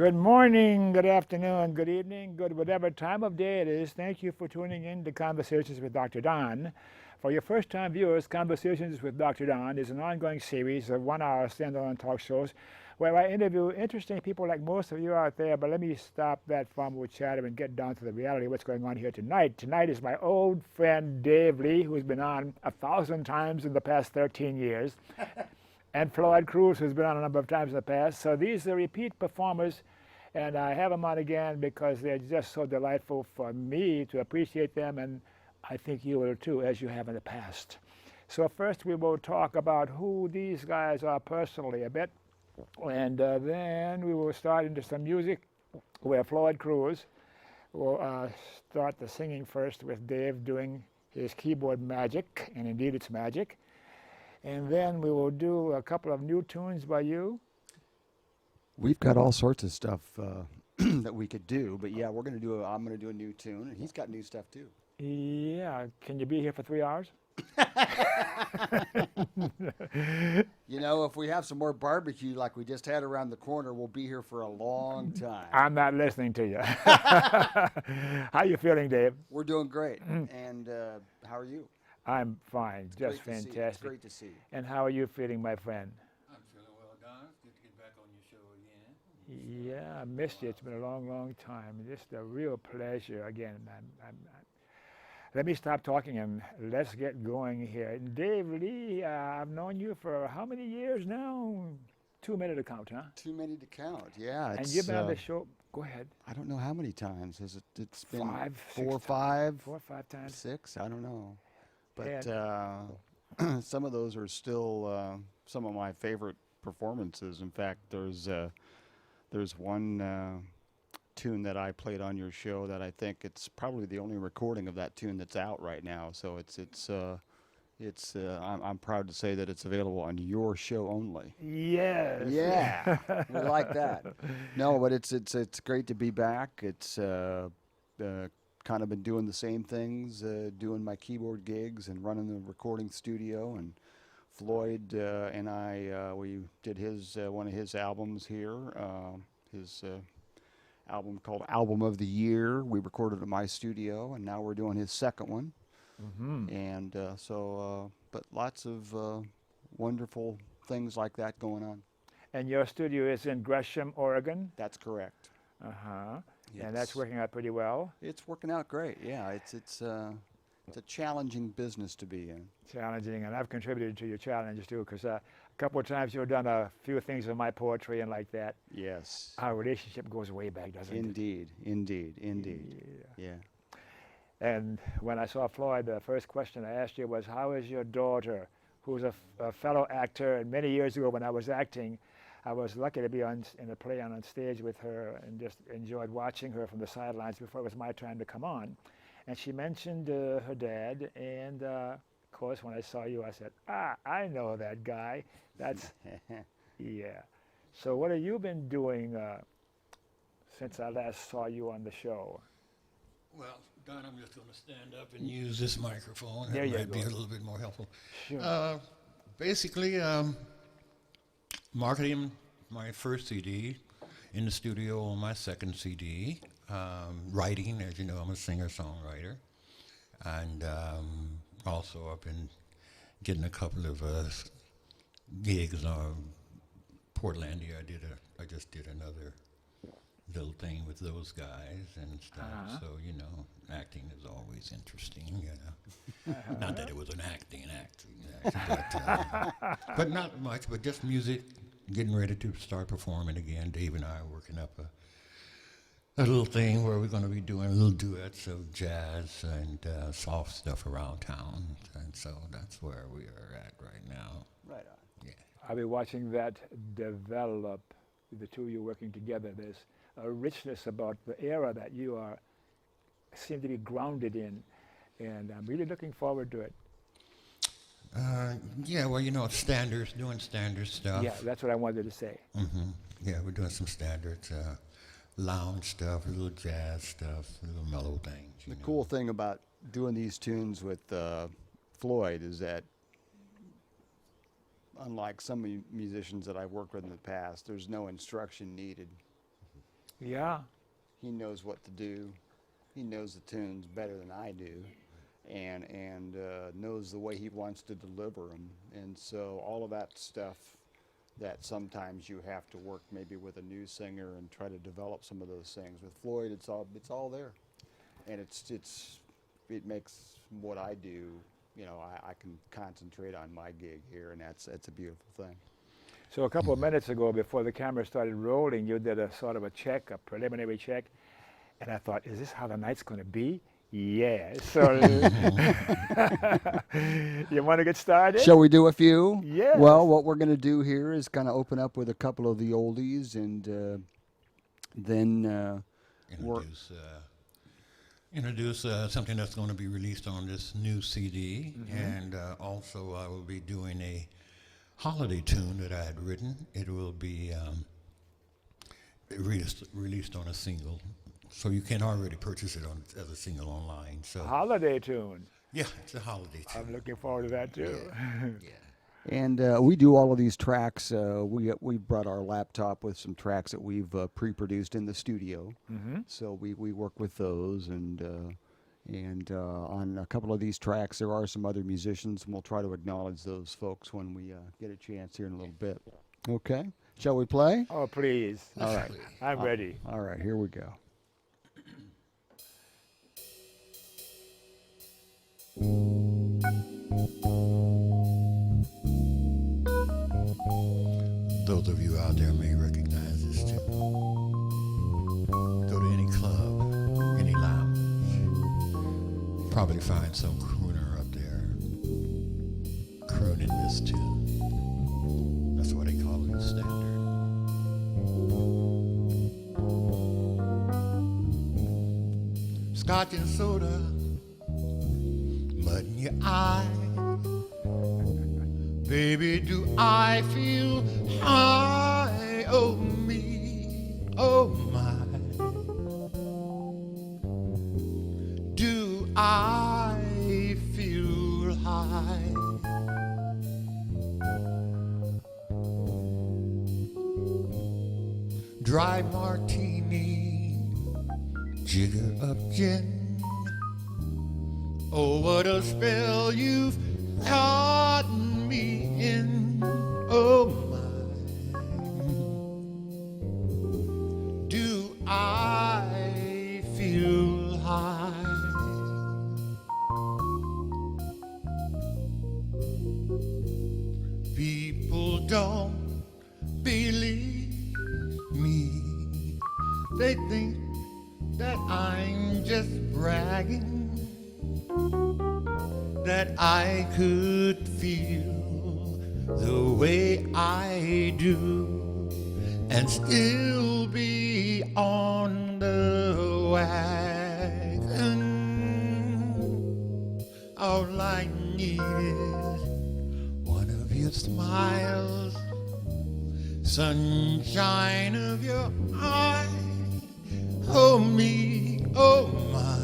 Good morning, good afternoon, good evening, good whatever time of day it is. Thank you for tuning in to Conversations with Dr. Don. For your first time viewers, Conversations with Dr. Don is an ongoing series of 1 hour standalone talk shows where I interview interesting people like most of you out there. But let me stop that formal chatter and get down to the reality of what's going on here tonight. Tonight is my old friend Dave Lee, who's been on 1,000 times in the past 13 years. And Floyd Cruz, who's been on a number of times in the past. So these are repeat performers, and I have them on again because they're just so delightful for me to appreciate them, and I think you will too, as you have in the past. So first we will talk about who these guys are personally a bit, and then we will start into some music where Floyd Cruz will start the singing first with Dave doing his keyboard magic, and indeed it's magic. And then we will do a couple of new tunes by you. We've got all sorts of stuff that we could do, but yeah, I'm going to do a new tune, and he's got new stuff too. Yeah, can you be here for 3 hours? You know, if we have some more barbecue like we just had around the corner, we'll be here for a long time. I'm not listening to you. How you feeling, Dave? We're doing great. And how are you? I'm fine, just fantastic. It's great to see you. And how are you feeling, my friend? I'm feeling well, Don. Good to get back on your show again. Yeah, I missed you. It's been a long, long time. Just a real pleasure again. Let me stop talking and let's get going here. Dave Lee, I've known you for how many years now? Too many to count, huh? Too many to count, yeah. And you've been on the show, go ahead. I don't know how many times. It's been Four or five times. 6, I don't know. But some of those are still some of my favorite performances. In fact, there's one tune that I played on your show that I think it's probably the only recording of that tune that's out right now. So I'm proud to say that it's available on your show only. Yes. Yeah, we like that. No, but it's great to be back. It's kind of been doing the same things, doing my keyboard gigs and running the recording studio. And Floyd and I, we did one of his albums here, his album called Album of the Year. We recorded at my studio, and now we're doing his second one. Mm-hmm. And but lots of wonderful things like that going on. And your studio is in Gresham, Oregon? That's correct. Uh-huh. Yes. And that's working out pretty well? It's working out great, yeah. It's a challenging business to be in. Challenging, and I've contributed to your challenges too, because a couple of times you've done a few things with my poetry and like that. Yes. Our relationship goes way back, doesn't it? Indeed. Yeah. And when I saw Floyd, the first question I asked you was, how is your daughter, who's a fellow actor, and many years ago when I was acting, I was lucky to be in a play on stage with her and just enjoyed watching her from the sidelines before it was my time to come on. And she mentioned her dad, and of course when I saw you, I said, I know that guy. That's, yeah. So what have you been doing since I last saw you on the show? Well, Don, I'm just going to stand up and use this microphone. There you That might go. be a little bit more helpful. Sure. Basically, marketing my first CD, in the studio on my second CD, writing, as you know, I'm a singer-songwriter, and also I've been getting a couple of gigs on Portlandia. I just did another little thing with those guys and stuff. Uh-huh. So, you know, acting is always interesting, you know. Not that it was an acting, but not much, but just music, getting ready to start performing again. Dave and I are working up a little thing where we're going to be doing little duets of jazz and soft stuff around town. And so that's where we are at right now. Right on. Yeah. I'll be watching that develop, the two of you working together. There's a richness about the era that you seem to be grounded in, and I'm really looking forward to it. Yeah, well, you know, standards, doing standard stuff. Yeah, that's what I wanted to say. Mm-hmm. Yeah, we're doing some standards, lounge stuff, a little jazz stuff, a little mellow things. The cool thing about doing these tunes with Floyd is that, unlike some musicians that I've worked with in the past, there's no instruction needed. Yeah. He knows what to do. He knows the tunes better than I do, and knows the way he wants to deliver them. And so all of that stuff that sometimes you have to work maybe with a new singer and try to develop some of those things. With Floyd, it's all there, and it makes what I do. You know, I can concentrate on my gig here, and that's a beautiful thing. So a couple of minutes ago, before the camera started rolling, you did a sort of a check, a preliminary check, and I thought, is this how the night's going to be? Yeah. So you want to get started? Shall we do a few? Yes. Well, what we're going to do here is kind of open up with a couple of the oldies, and then introduce something that's going to be released on this new CD, and also I will be doing a holiday tune that I had written. It will be released on a single, so you can already purchase it as a single online. So holiday tune. yeah, it's a holiday tune. I'm looking forward to that too. Yeah. And we do all of these tracks. We brought our laptop with some tracks that we've pre-produced in the studio. So we work with those, and on a couple of these tracks, there are some other musicians, and we'll try to acknowledge those folks when we get a chance here in a little bit. Okay, shall we play? Oh, please. All right, I'm ready. all right, here we go. Those of you out there may recognize this too. Go to any club, any lounge, probably find some crooner up there crooning this tune. That's what they call it, standard. Scotch and soda, mud in your eye. Baby, do I feel high? Oh, me, oh, my. Do I feel high? Dry martini, jigger up gin. Oh, what a spell you've gotten me in, oh my. Do I feel high? People don't believe me. They think that I'm just bragging, that I could feel the way I do and still be on the wagon. All I need is one of your smiles, sunshine of your eyes. Oh me, oh my.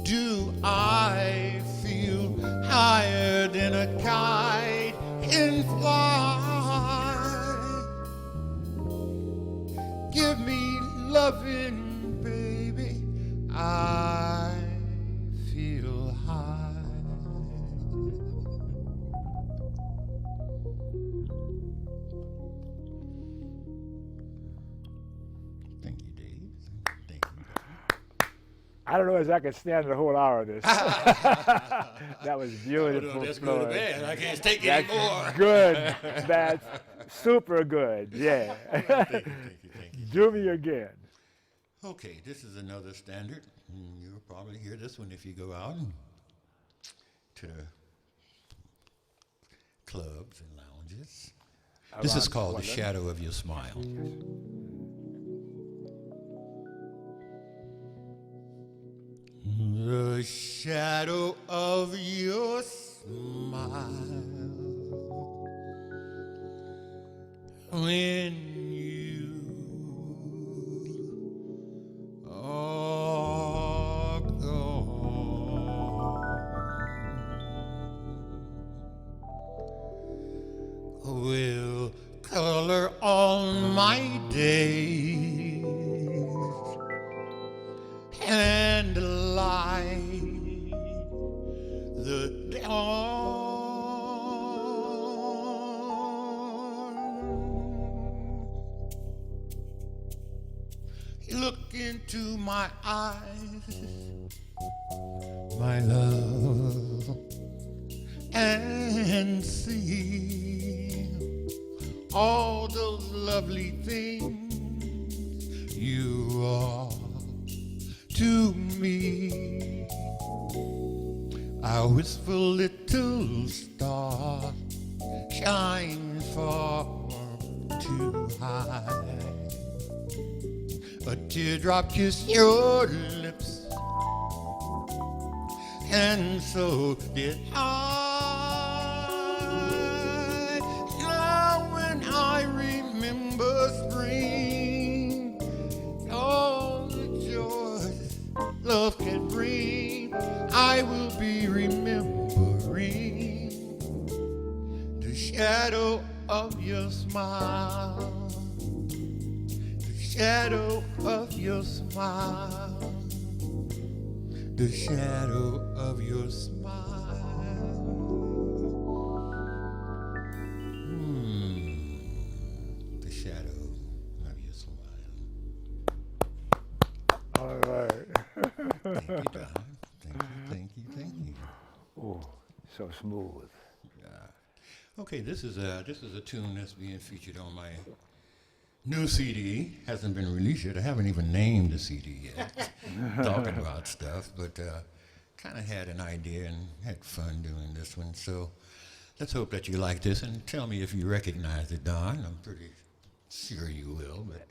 Do I feel higher than a kite in flight? Give me loving, baby. I feel high. Thank you, Dave. Thank you. I don't know if I could stand the whole hour of this. That was beautiful. That's good Floyd. bad. I can't take That's any more. good. That's super good. Yeah. Thank you. Do me again. Okay, this is another standard. You'll probably hear this one if you go out to the clubs and lounges. This is called The Shadow of Your Smile. The shadow of your smile when you are gone will color all Look into my eyes, my love, and see all those lovely things you are to me. A wistful little star shines far too high. A teardrop kissed your lips, and so did I. Now when I remember spring, all the joys love can bring, I will be remembering the shadow of your smile. Shadow of your smile, the shadow of your smile. The shadow of your smile. All right. Thank you, Don. Thank you. Oh, so smooth. Okay, this is a tune that's being featured on my new CD. Hasn't been released yet. I haven't even named the CD yet. Talking about stuff, but kind of had an idea and had fun doing this one. So let's hope that you like this and tell me if you recognize it, Don. I'm pretty sure you will, but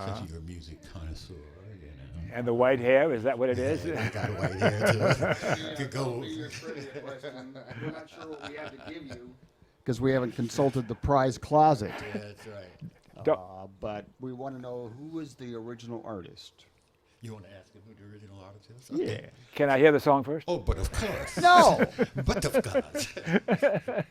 since you're a music connoisseur, you know. And the white hair, is that what it is? I got white hair too. Could go. We're not sure what we have to give you because we haven't consulted the prize closet. Yeah, that's right. But we want to know who is the original artist. You want to ask him who the original artist is? Yeah. Can I hear the song first? Oh, but of course. No. But of course.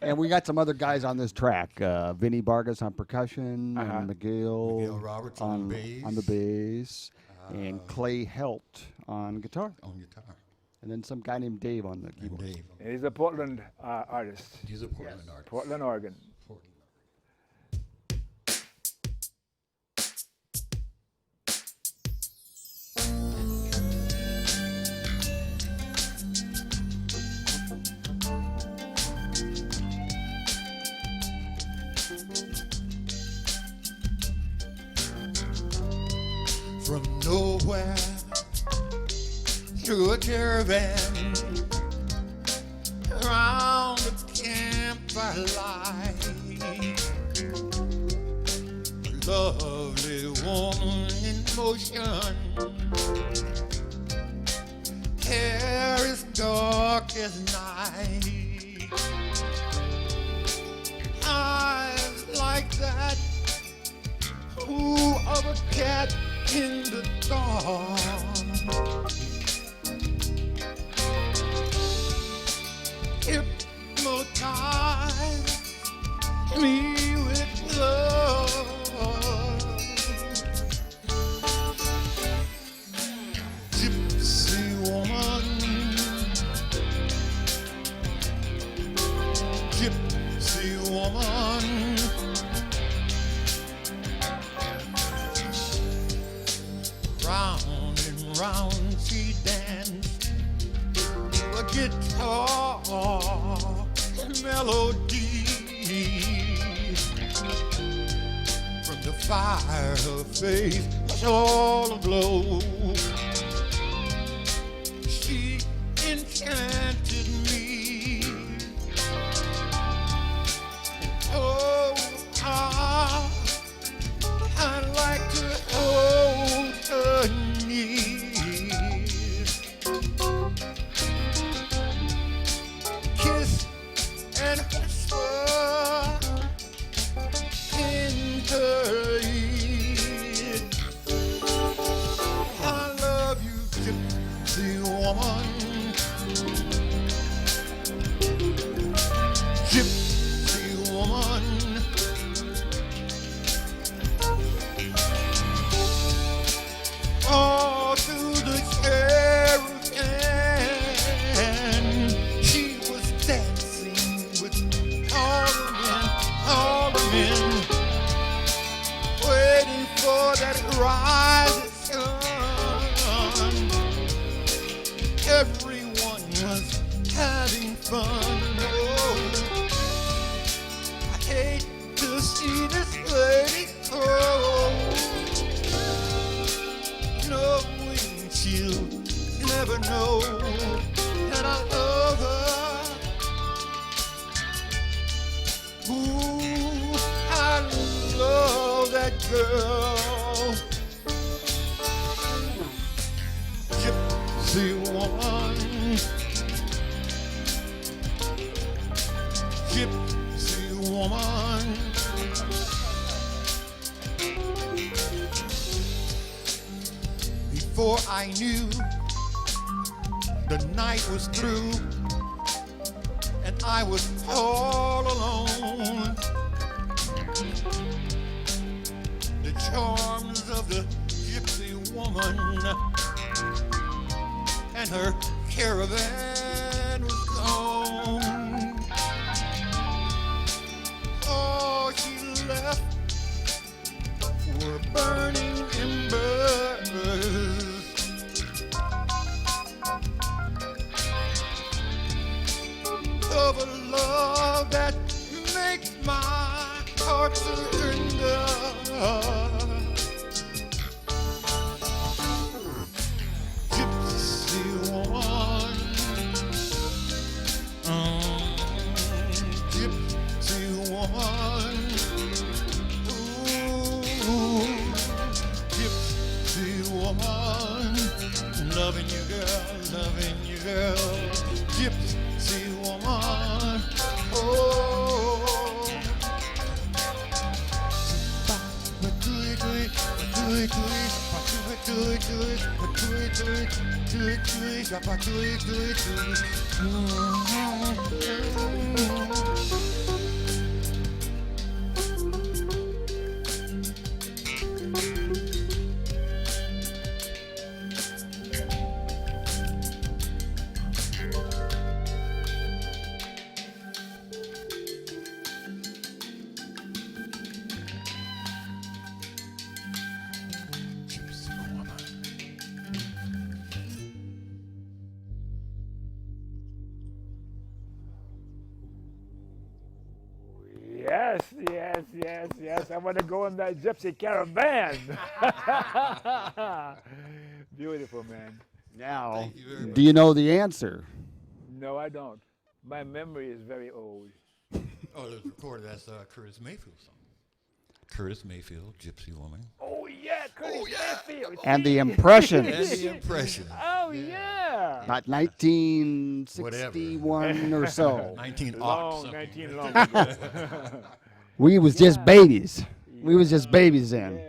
And we got some other guys on this track. Vinny Vargas on percussion, and Miguel Roberts on the bass, and Clay Helt on guitar. On guitar. And then some guy named Dave on the keyboard. Dave. He's a Portland artist. He's a Portland artist. Portland, Oregon. From nowhere through a caravan around the campfire light, a lovely woman in motion, hair as dark as night, eyes like that of a cat in the dark. Hypnotize me with love. Gypsy woman, gypsy woman. Round and round she danced to a guitar melody. From the fire her face was all aglow. She enchanted me. Oh, I'd like to hold her near, kiss and whisper in her ear. I love having fun. Oh, I hate to see this lady. Oh, knowing she'll never know that I love her. Ooh, I love that girl. Gypsy woman, gypsy woman. Before I knew the night was through and I was all alone, the charms of the gypsy woman and her caravan was gone. All she left were burning embers of a love that makes my heart surrender. Gypsy woman, gypsy woman, ooh, gypsy woman, loving you girl, gypsy woman, oh. Yes, yes, yes, yes. I want to go in that gypsy caravan. Beautiful, man. Now, Thank you very do you know the answer? No, I don't. My memory is very old. Oh, it was recorded. That's Curtis Mayfield song. Curtis Mayfield, Gypsy Woman. Oh, yeah, Curtis Mayfield. And the And impressions. the impression. Oh, yeah. About 1961 or so. 19 Long, something. 19 long ago. We was just babies. We was just babies then. Yeah.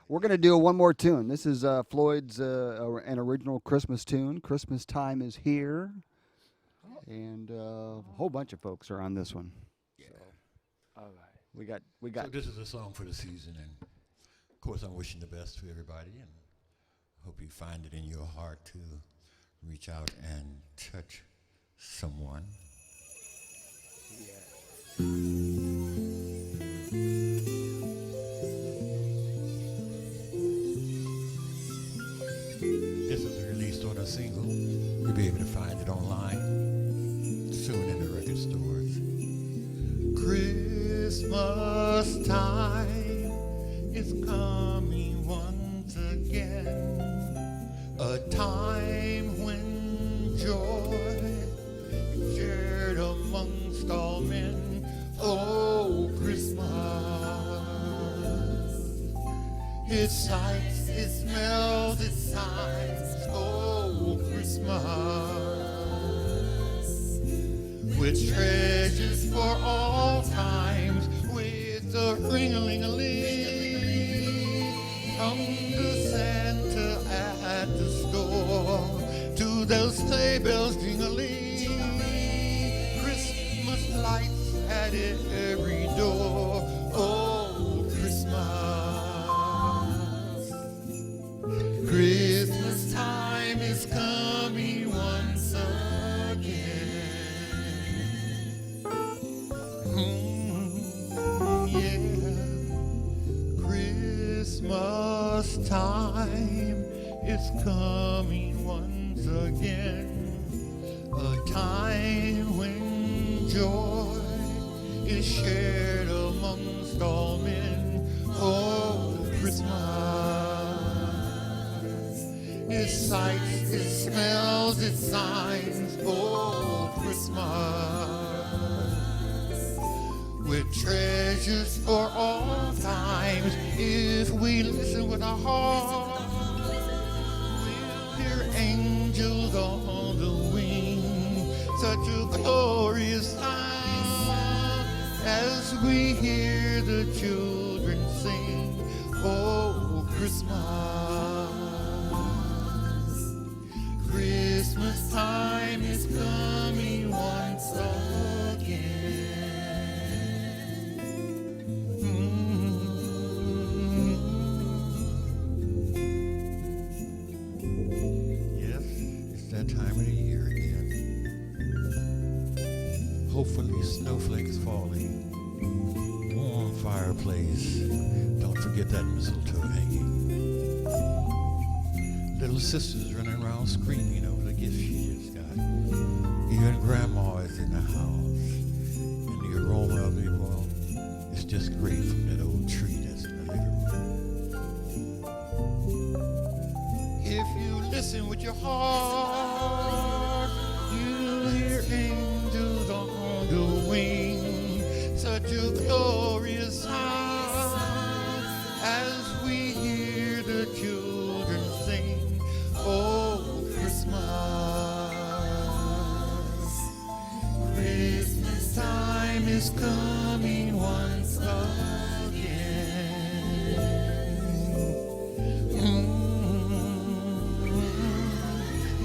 We're going to do one more tune. This is Floyd's an original Christmas tune. Christmas time is here. And a whole bunch of folks are on this one. All right. We got So this is a song for the season, and of course I'm wishing the best to everybody, and hope you find it in your heart to reach out and touch someone. This is released on a single. You'll be able to find it online soon in the record stores. Christmas time is coming once again, a time when joy is shared amongst all men. Oh, Christmas, it sights, it smells, it signs. Oh, Christmas, with treasures for all times, with a ring-a-ling-a-ling, from the Santa at the store to those sleigh bells jingling, Christmas lights at every door. Oh, Christmas, Christmas time is coming once again. Yeah, Christmas time is coming once again, a time joy is shared amongst all men. Oh, Christmas. It sights, it smells, it signs. Oh, Christmas. With treasures for all times, if we listen with our heart, we'll hear angels on the wing. Such a glorious sound as we hear the children sing. Oh, Christmas. Christmas time is coming once again. Yes, it's that time of the year again. Hopefully snowflakes falling, warm fireplace. Don't forget that mistletoe hanging. Little sisters running around screaming over the gift she just got. Even grandma is in the house. And the aroma of it, well, it's just great from that old tree that's in the living room. If you listen with your heart, you'll hear angels on the wing. Such a glorious sound as we hear the children sing. Oh, Christmas. Christmas time is coming once again.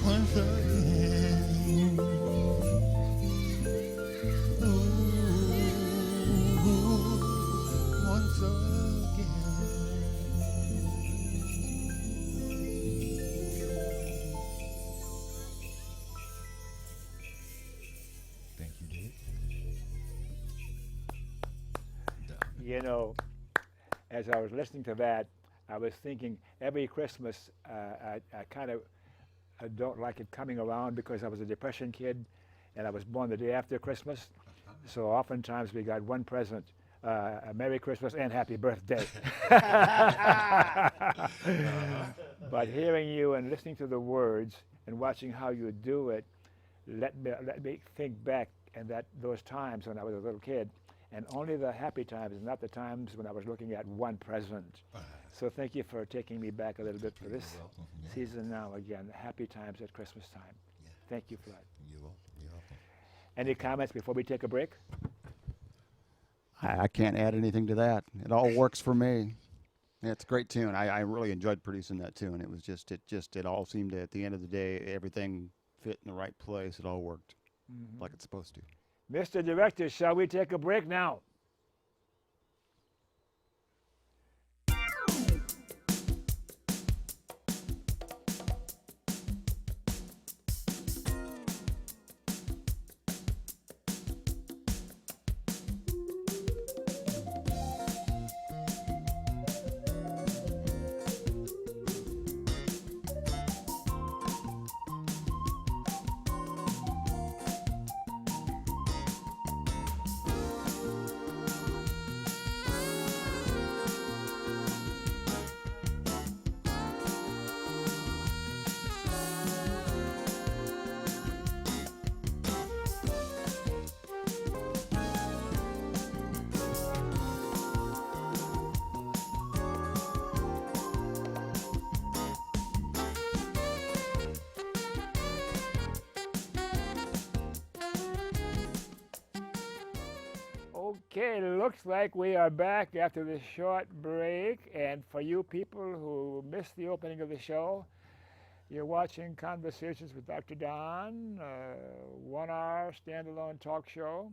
Once again. Once again. Thank you, Dave. You know, as I was listening to that, I was thinking every Christmas I kind of don't like it coming around because I was a depression kid and I was born the day after Christmas. So oftentimes we got one present, a Merry Christmas and Happy Birthday. But hearing you and listening to the words and watching how you do it, let me think back and those times when I was a little kid, and only the happy times, not the times when I was looking at one present. So thank you for taking me back a little bit for this season now again. Happy times at Christmas time. Yeah. Thank you for that. You're welcome. Any comments before we take a break? I can't add anything to that. It all works for me. Yeah, it's a great tune. I really enjoyed producing that tune. It was it all seemed to, at the end of the day, everything fit in the right place. It all worked like it's supposed to. Mr. Director, shall we take a break now? Okay, it looks like we are back after this short break. And for you people who missed the opening of the show, you're watching Conversations with Dr. Don, 1 hour standalone talk show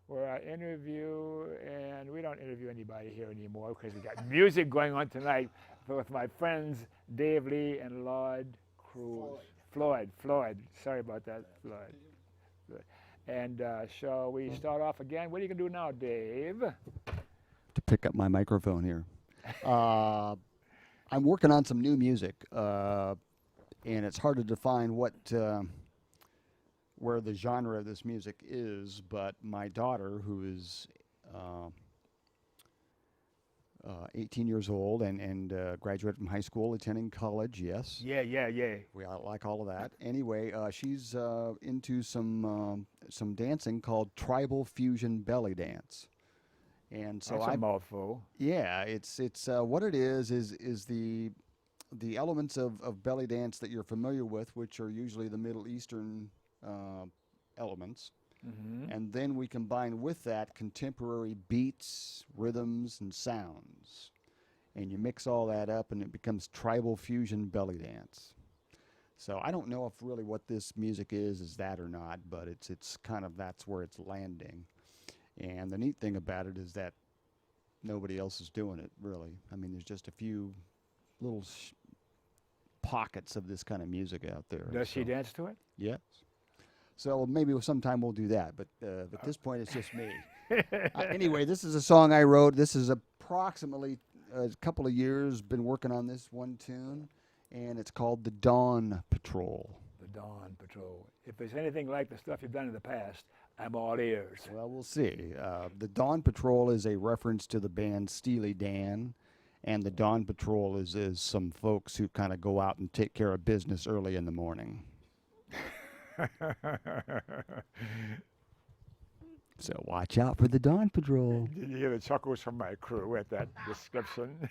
where I interview, and we don't interview anybody here anymore because we got music going on tonight with my friends Dave Lee and Lloyd Cruz. Floyd. Sorry about that, Floyd. And shall we start off again? What are you going to do now, Dave? To pick up my microphone here. I'm working on some new music, and it's hard to define what where the genre of this music is, but my daughter, who is 18 years old and graduated from high school, attending college, yes. Yeah, yeah, yeah. We like all of that. Anyway, she's into some dancing called tribal fusion belly dance, and so That's a mouthful. yeah, it's what it is the elements of belly dance that you're familiar with, which are usually the Middle Eastern elements, and then we combine with that contemporary beats, rhythms, and sounds, and you mix all that up, and it becomes tribal fusion belly dance. So I don't know if really what this music is that or not, but it's kind of that's where it's landing. And the neat thing about it is that nobody else is doing it, really. I mean, there's just a few little pockets of this kind of music out there. Does she dance to it? Yes. So maybe sometime we'll do that, but at this point it's just me. Anyway, this is a song I wrote. This is approximately a couple of years, been working on this one tune, and it's called The Dawn Patrol. The Dawn Patrol. If there's anything like the stuff you've done in the past, I'm all ears. Well, we'll see. The Dawn Patrol is a reference to the band Steely Dan, and the Dawn Patrol is some folks who kind of go out and take care of business early in the morning. So watch out for the Dawn Patrol. Did you hear the chuckles from my crew at that description?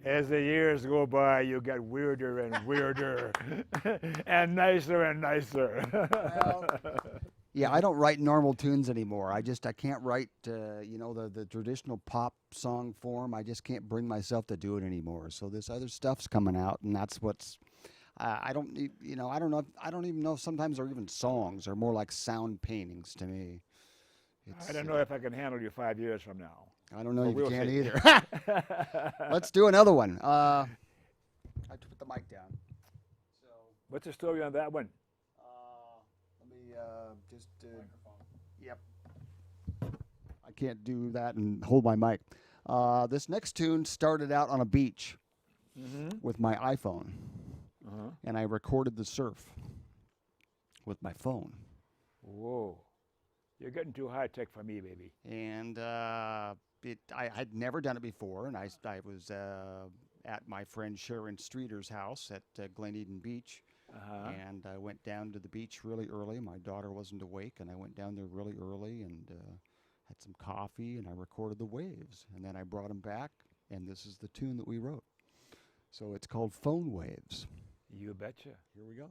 As the years go by, you get weirder and weirder, and nicer and nicer. Well, yeah, I don't write normal tunes anymore. I can't write, the traditional pop song form. I just can't bring myself to do it anymore. So this other stuff's coming out, and that's what's. I don't, I don't know. I don't even know if sometimes they're even songs. They're more like sound paintings to me. I don't know if I can handle you 5 years from now. I don't know Well, if we'll you can see. either. Let's do another one. I have to put the mic down. So What's the story on that one? let me just. Yep. I can't do that and hold my mic. This next tune started out on a beach with my iPhone, and I recorded the surf with my phone. Whoa. You're getting too high tech for me, baby. And I had never done it before, and I was at my friend Sharon Streeter's house at Glen Eden Beach, and I went down to the beach really early. My daughter wasn't awake, and I went down there really early and had some coffee, and I recorded the waves, and then I brought them back, and this is the tune that we wrote. So it's called Phone Waves. You betcha. Here we go.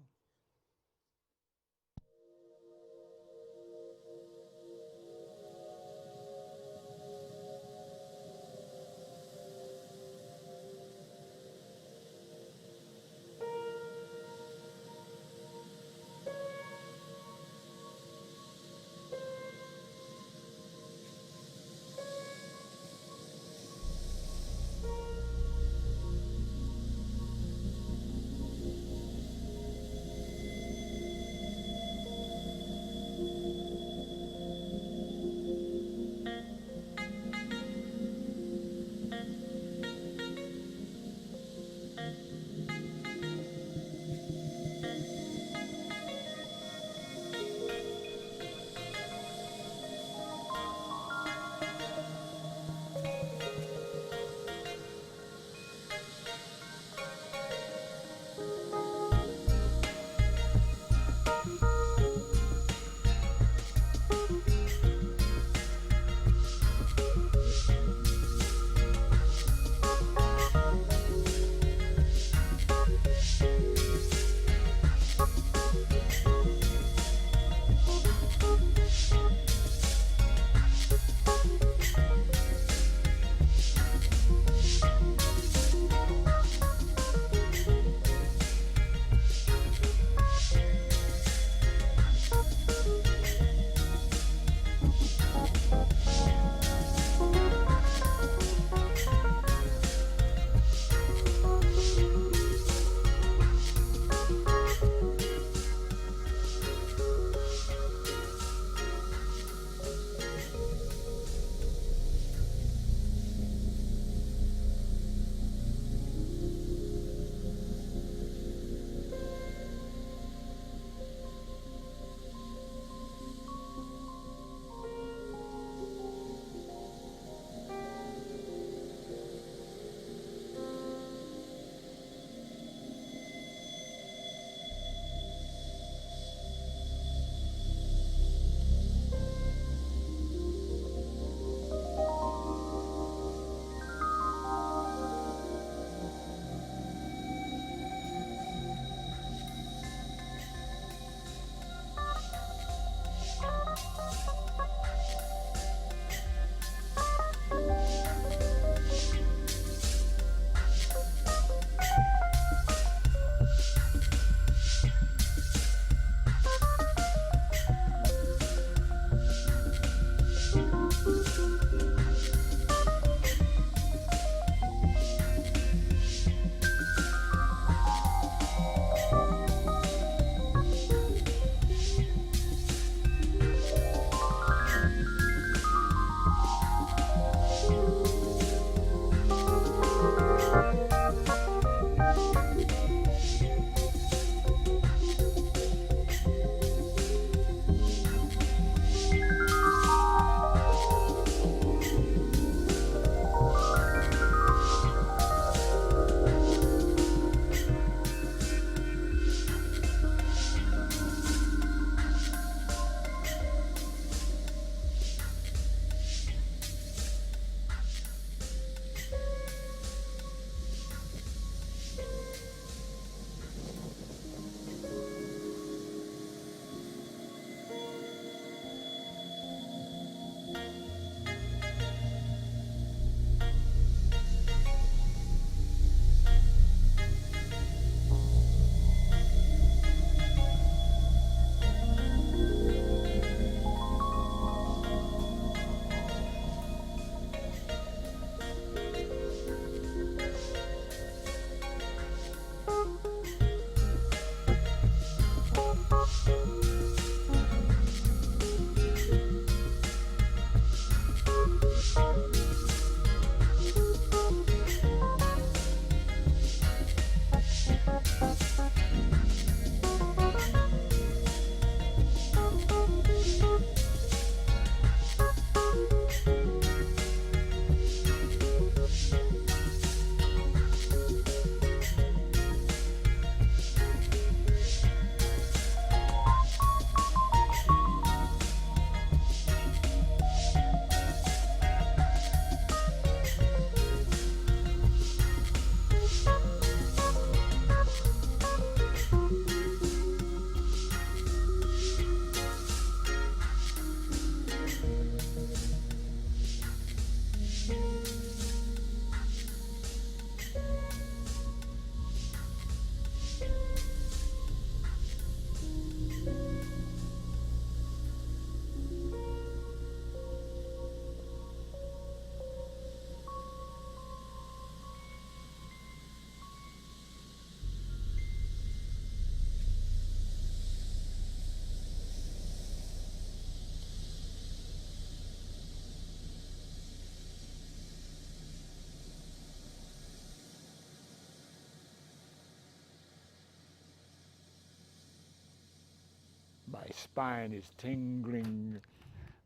My spine is tingling.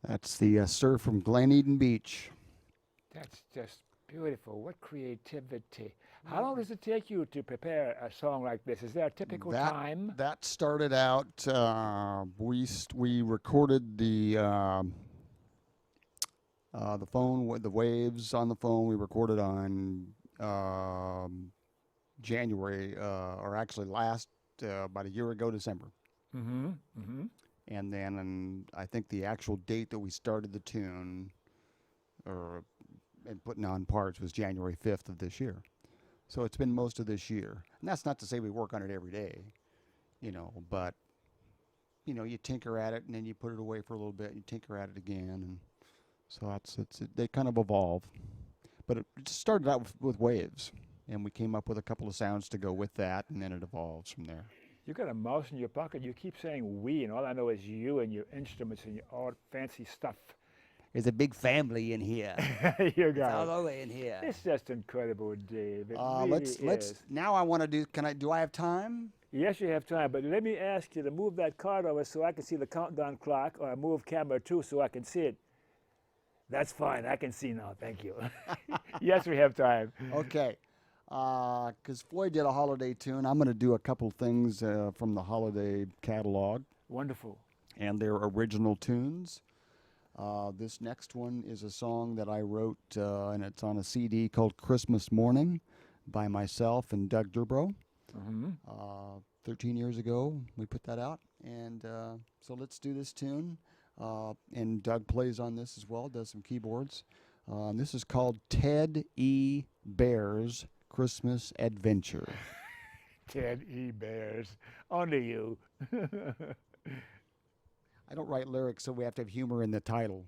That's the Surf from Glen Eden Beach. That's just beautiful. What creativity. How long does it take you to prepare a song like this? Is there a typical time? That started out. We recorded the phone with the waves on the phone. We recorded on January, or actually last about a year ago, December. Mm-hmm. Mm-hmm. And then I think the actual date that we started the tune, and putting on parts, was January 5th of this year. So it's been most of this year. And that's not to say we work on it every day, but, you tinker at it and then you put it away for a little bit, you tinker at it again. And so they kind of evolve. But it just started out with waves, and we came up with a couple of sounds to go with that, and then it evolves from there. You got a mouse in your pocket. You keep saying we, and all I know is you and your instruments and your all fancy stuff. There's a big family in here. You It's got all it. over in here. It's just incredible, Dave. It really Let's is. now I want to do I have time? Yes, you have time, but let me ask you to move that card over so I can see the countdown clock, or move camera 2 so I can see it. That's fine. I can see now. Thank you. Yes, we have time. Okay. Because Floyd did a holiday tune, I'm going to do a couple things from the holiday catalog, Wonderful. and their original tunes. This next one is a song that I wrote, and it's on a CD called Christmas Morning by myself and Doug Durbrow. Mm-hmm. 13 years ago, we put that out. And so let's do this tune. And Doug plays on this as well, does some keyboards. This is called Ted E. Bear's Christmas Adventure. Ted E. Bears. Only you. I don't write lyrics, so we have to have humor in the title.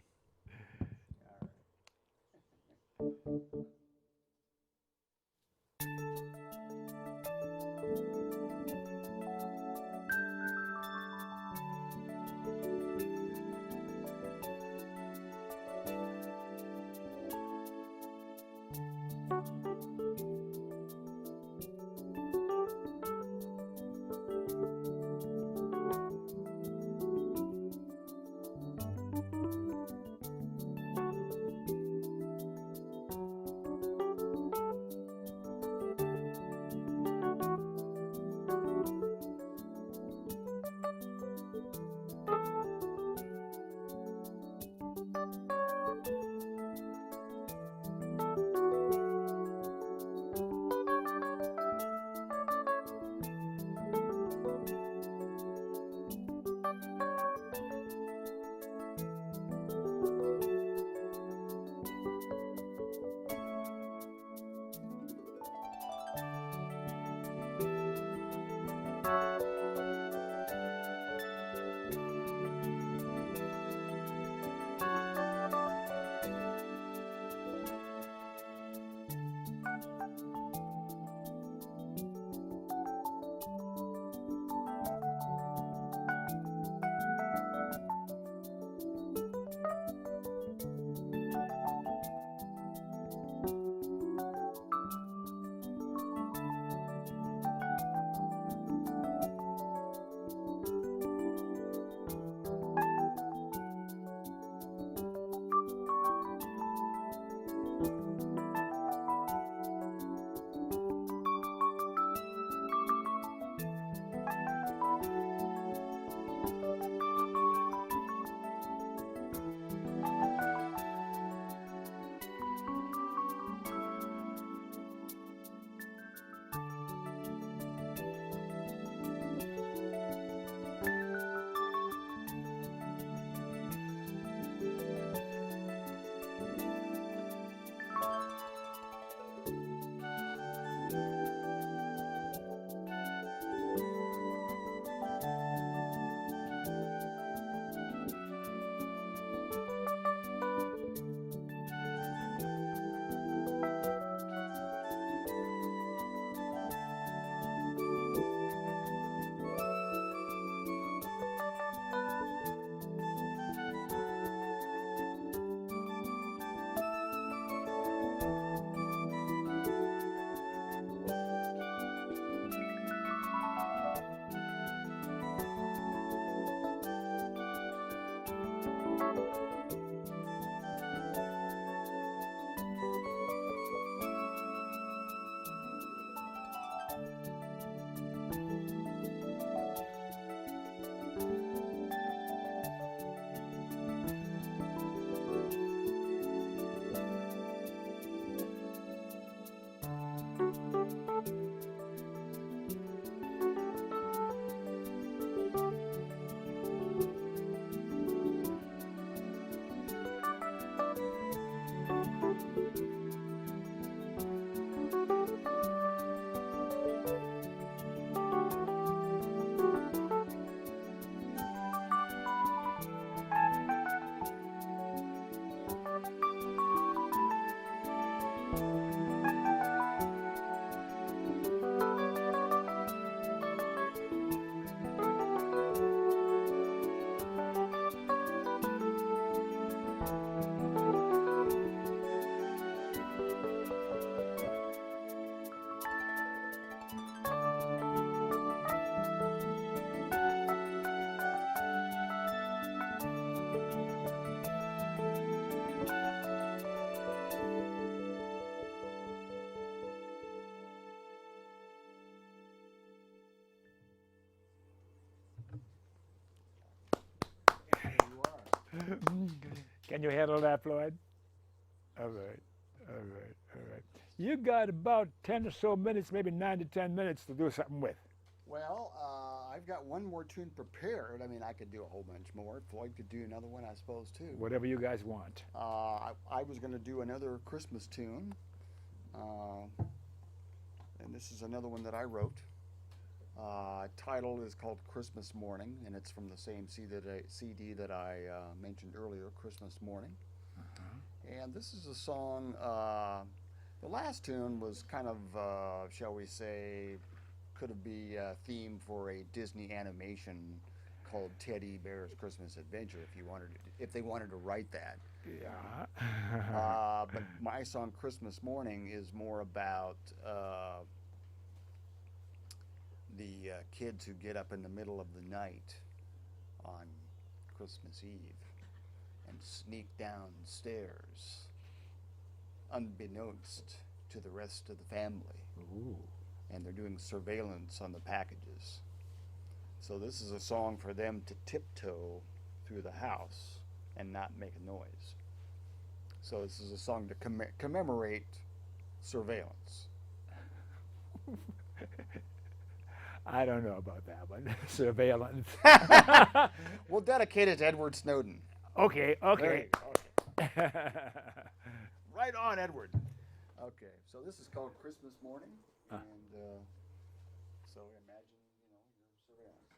Can you handle that, Floyd? All right, all right, all right. You got about 10 or so minutes, maybe 9 to 10 minutes to do something with. Well, I've got one more tune prepared. I mean, I could do a whole bunch more. Floyd could do another one, I suppose, too. Whatever you guys want. I was going to do another Christmas tune, and this is another one that I wrote. Title is called Christmas Morning, and it's from the same CD that I mentioned earlier, Christmas Morning. And this is a song. The last tune was kind of, shall we say, could be a theme for a Disney animation called Teddy Bear's Christmas Adventure, if they wanted to write that. Yeah. But my song Christmas Morning is more about the kids who get up in the middle of the night on Christmas Eve and sneak downstairs unbeknownst to the rest of the family. Ooh. And they're doing surveillance on the packages. So this is a song for them to tiptoe through the house and not make a noise. So this is a song to commemorate surveillance. I don't know about that one. Surveillance. We'll dedicate it to Edward Snowden. Okay, okay. Okay. Right on, Edward. Okay, so this is called Christmas Morning, and so imagine, your surveillance.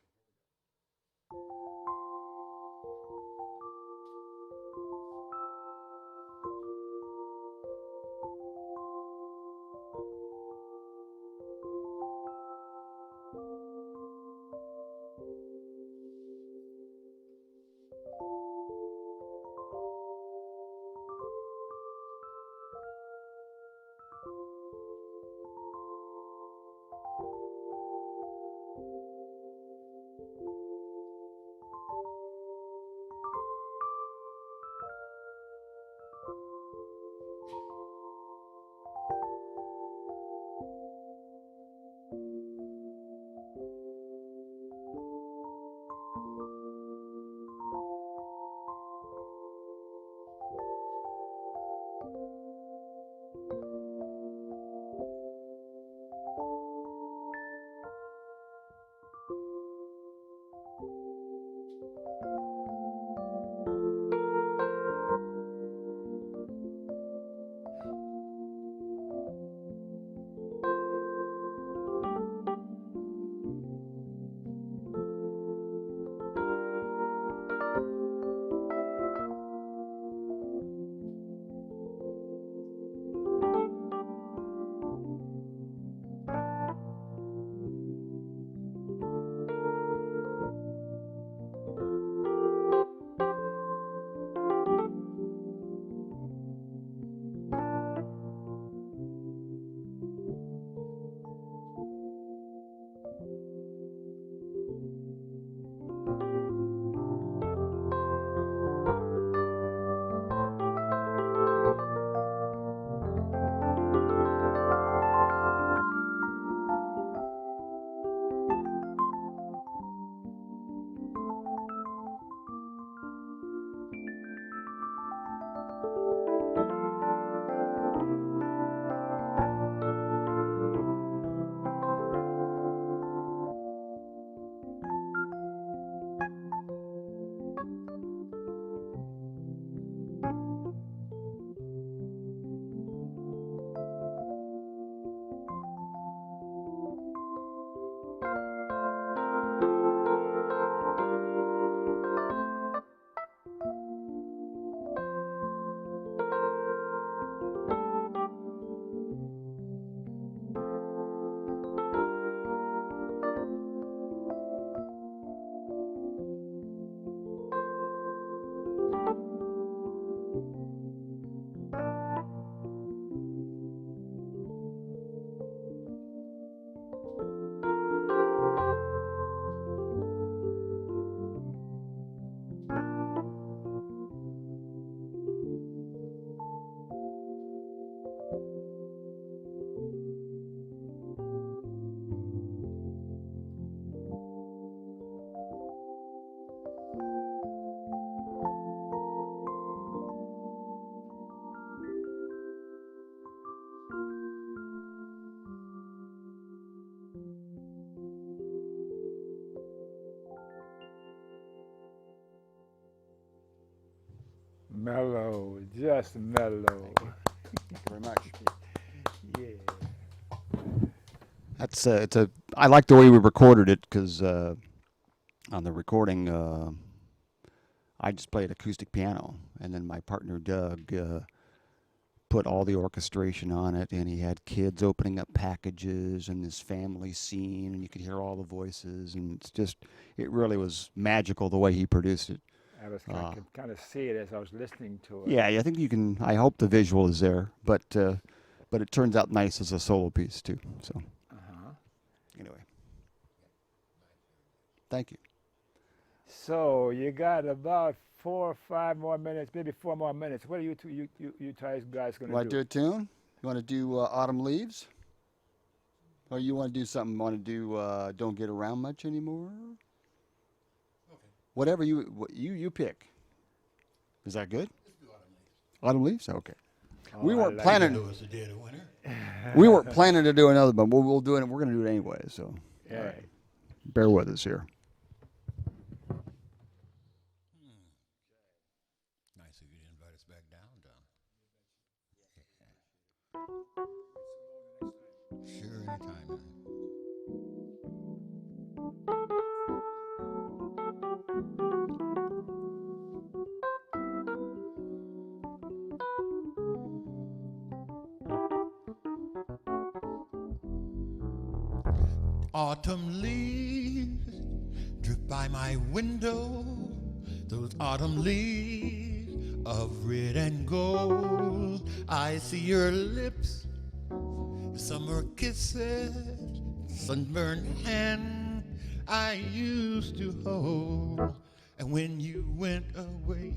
mellow, just mellow. Thank you very much. Yeah. That's I like the way we recorded it because on the recording I just played acoustic piano, and then my partner Doug put all the orchestration on it, and he had kids opening up packages and this family scene, and you could hear all the voices, and it really was magical the way he produced it. I was kind of see it as I was listening to it. Yeah, I think you can. I hope the visual is there, but it turns out nice as a solo piece too. So anyway, thank you. So you got about 4 or 5 more minutes, maybe 4 more minutes. What are you guys going Want to to do a tune? You want to do Autumn Leaves? Or you want to do something? Want to do Don't Get Around Much Anymore? Okay. Whatever you pick. Is that good? Let's do Autumn Leaves. Autumn Leaves? Okay. Oh, we weren't like planning. Do us the day of the winter. We weren't planning to do another, but we'll do it. We're going to do it anyway. So Yeah. all right. Bear with us here. Nice of you to invite us back down, Don. Sure, anytime, man. Autumn leaves drip by my window, those autumn leaves of red and gold. I see your lips, summer kisses, sunburned hand I used to hold. And when you went away,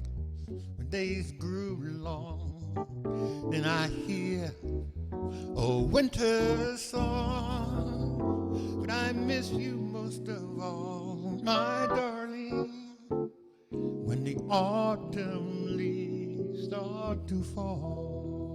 when days grew long, then I hear a winter song. But I miss you most of all, my darling, when the autumn leaves start to fall.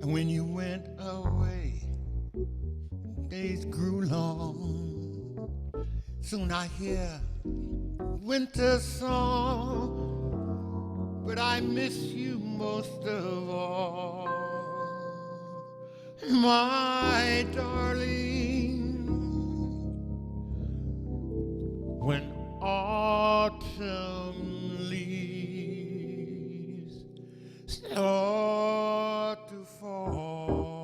And when you went away, days grew long. Soon I hear winter song, but I miss you most of all, my darling. When autumn leaves start to fall.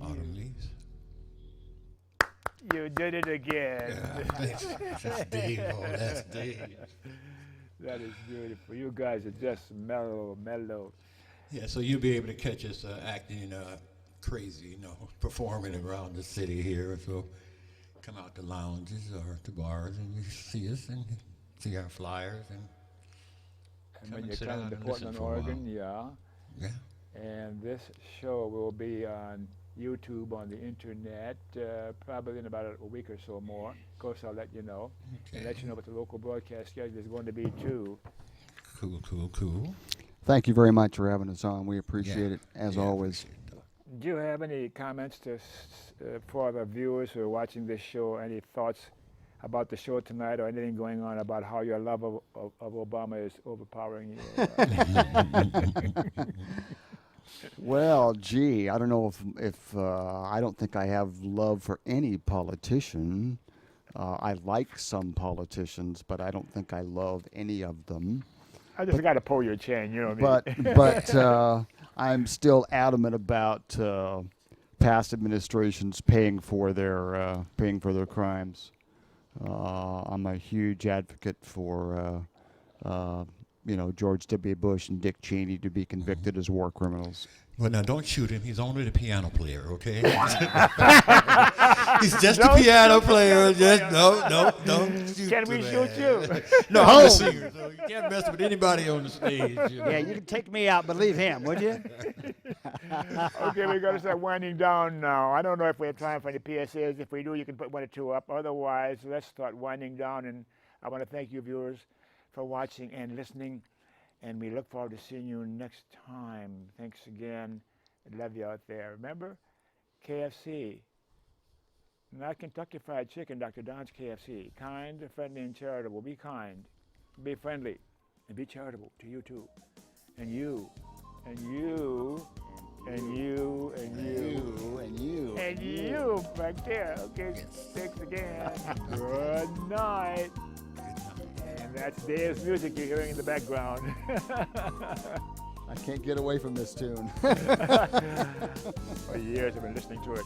Autumn leaves. You did it again. That's Dave. Oh, that's Dave. That is beautiful. You guys are just mellow. Yeah, so you'll be able to catch us acting crazy, performing around the city here. So come out to lounges or to bars and you see us and see our flyers and And come when and you sit come down to and listen Portland, for a while. Oregon, yeah. Yeah. And this show will be on YouTube, on the internet, probably in about a week or so more. Of course, I'll let you know. And let you know what the local broadcast schedule is going to be, too. Cool. Thank you very much for having us on. We appreciate it as Yeah, always. appreciate that. Do you have any comments for the viewers who are watching this show? Any thoughts about the show tonight or anything going on about how your love of Obama is overpowering you? Well, gee, I don't know if I don't think I have love for any politician. I like some politicians, but I don't think I love any of them. I just got to pull your chain, you know what I mean? But I'm still adamant about past administrations paying for their crimes. I'm a huge advocate for George W. Bush and Dick Cheney to be convicted as war criminals. Well, now don't shoot him. He's only the piano player, okay? He's just a Don't piano shoot the player. piano Just don't shoot. Can the we man. shoot you? No, I'm a singer, so you can't mess with anybody on the stage. Yeah, you can take me out, but leave him, would you? Okay, we're going to start winding down now. I don't know if we have time for any PSAs. If we do, you can put one or two up. Otherwise, let's start winding down. And I want to thank you, viewers, for watching and listening. And we look forward to seeing you next time. Thanks again. I love you out there. Remember, KFC, not Kentucky Fried Chicken, Dr. Don's KFC. Kind, friendly, and charitable. Be kind, be friendly, and be charitable to you too. And you, and you, and you, and you, And you. and you back there. Okay, thanks again. Good night. And that's Dave's music you're hearing in the background. I can't get away from this tune. For years I've been listening to it.